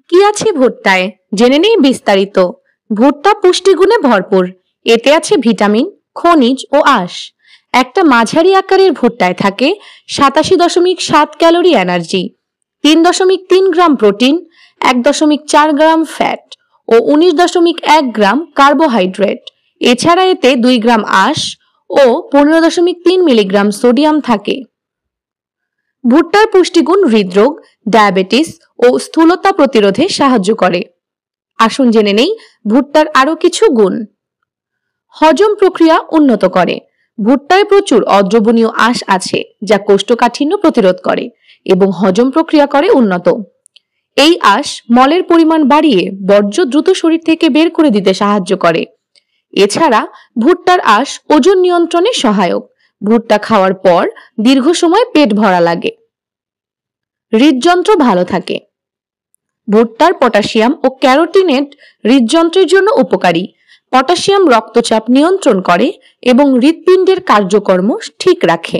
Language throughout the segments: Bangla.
কি আছে ভুট্টায় জেনে নেই বিস্তারিত। ভুট্টা পুষ্টিগুণে ভরপুর। এতে আছে ভিটামিন, খনিজ ও আঁশ। একটা মাঝারি আকারের ভুট্টায় থাকে 87.7 calorie energy, 3.3 gram protein, 1.4 gram fat ও 19.1 গ্রাম কার্বোহাইড্রেট। এছাড়া এতে 2 গ্রাম আঁশ ও 15.3 মিলিগ্রাম সোডিয়াম থাকে। ভুট্টার পুষ্টিগুণ হৃদরোগ, ডায়াবেটিস ও স্থূলতা প্রতিরোধে সাহায্য করে। আসুন জেনে নেই ভুট্টার আরো কিছু গুণ। হজম প্রক্রিয়া উন্নত করে। ভুট্টায় প্রচুর অদ্রবণীয় আঁশ আছে যা কোষ্ঠকাঠিন্য প্রতিরোধ করে এবং হজম প্রক্রিয়া করে উন্নত। এই আঁশ মলের পরিমাণ বাড়িয়ে বর্জ্য দ্রুত শরীর থেকে বের করে দিতে সাহায্য করে। এছাড়া ভুট্টার আঁশ ওজন নিয়ন্ত্রণে সহায়ক। ভুট্টা খাওয়ার পর দীর্ঘ সময় পেট ভরা লাগে। হৃদযন্ত্র ভালো থাকে। ভুট্টার পটাশিয়াম ও ক্যারোটিনেট হৃদযন্ত্রের জন্য উপকারী। পটাশিয়াম রক্তচাপ নিয়ন্ত্রণ করে এবং হৃৎপিণ্ডের কার্যকর্ম ঠিক রাখে।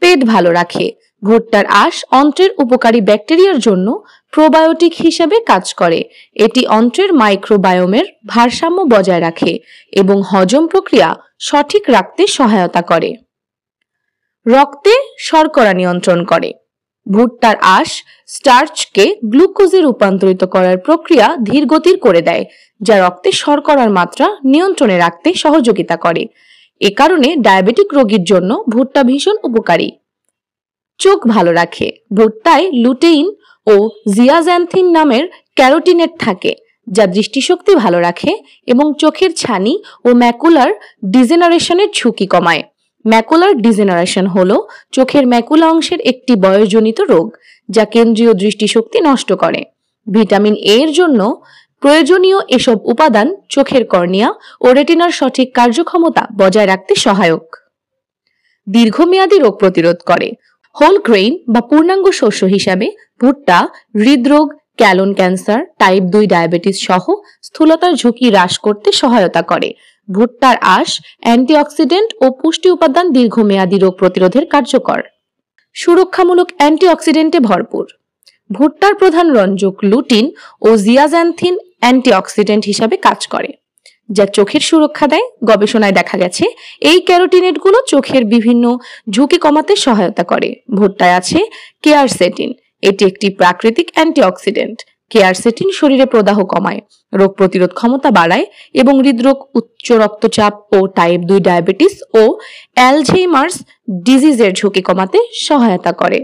পেট ভালো রাখে। ভুট্টার আঁশ অন্ত্রের উপকারী ব্যাকটেরিয়ার জন্য প্রোবায়োটিক হিসেবে কাজ করে। এটি অন্ত্রের মাইক্রোবায়োমের ভারসাম্য বজায় রাখে এবং হজম প্রক্রিয়া সঠিক রাখতে সহায়তা করে। রক্তে শর্করা নিয়ন্ত্রণ করে। ভুট্টার আঁশ স্টার্চকে গ্লুকোজে রূপান্তরিত করার প্রক্রিয়া ধীরগতির করে দেয়, যা রক্তে শর্করার মাত্রা নিয়ন্ত্রণে রাখতে সহযোগিতা করে। এ কারণে ডায়াবেটিক রোগীর জন্য ভুট্টা ভীষণ উপকারী। চোখ ভালো রাখে। ভুট্টায় লুটেইন ও জিয়াজ্যান্থিন নামের ক্যারোটিনেট থাকে, যা দৃষ্টিশক্তি ভালো রাখে এবং চোখের ছানি ও ম্যাকুলার ডিজেনারেশনের ঝুঁকি কমায়। ম্যাকুলার ডিজেনারেশন হলো চোখের ম্যাকুলা অংশের একটি বয়সজনিত রোগ যা কেন্দ্রীয় দৃষ্টিশক্তি নষ্ট করে। ভিটামিন এ এর জন্য প্রয়োজনীয় এসব উপাদান চোখের কর্নিয়া ও রেটিনার সঠিক কার্যক্ষমতা বজায় রাখতে সহায়ক। দীর্ঘমেয়াদী রোগ প্রতিরোধ করে। হোল গ্রেইন বা পূর্ণাঙ্গ শস্য হিসাবে ভুট্টা হৃদরোগ, ক্যালন ক্যান্সার, টাইপ 2 ডায়াবেটিস সহ স্থূলতার ঝুঁকি হ্রাস করতে সহায়তা করে। ভুট্টার আঁশ অ্যান্টিঅক্সিডেন্ট ও পুষ্টি উপাদান দীর্ঘমেয়াদী রোগ প্রতিরোধের কার্যকর। সুরক্ষামূলক অ্যান্টিঅক্সিডেন্টে ভরপুর। ভুট্টার প্রধান রঞ্জক লুটিন ও জিয়াজ্যান্থিন অ্যান্টিঅক্সিডেন্ট হিসাবে কাজ করে, যা চোখের সুরক্ষা দেয়। গবেষণায় দেখা গেছে এই ক্যারোটিনেটগুলো চোখের বিভিন্ন ঝুঁকি কমাতে সহায়তা করে। ভুট্টায় আছে কেয়ারসেটিন। এটি একটি প্রাকৃতিক অ্যান্টিঅক্সিডেন্ট। কেয়ারসেটিন শরীরে প্রদাহ কমায়, রোগ প্রতিরোধ ক্ষমতা বাড়ায় এবং হৃদরোগ, উচ্চ রক্তচাপ ও টাইপ 2 ডায়াবেটিস ও অ্যালঝেইমার্স ডিজিজের ঝুঁকি কমাতে সহায়তা করে।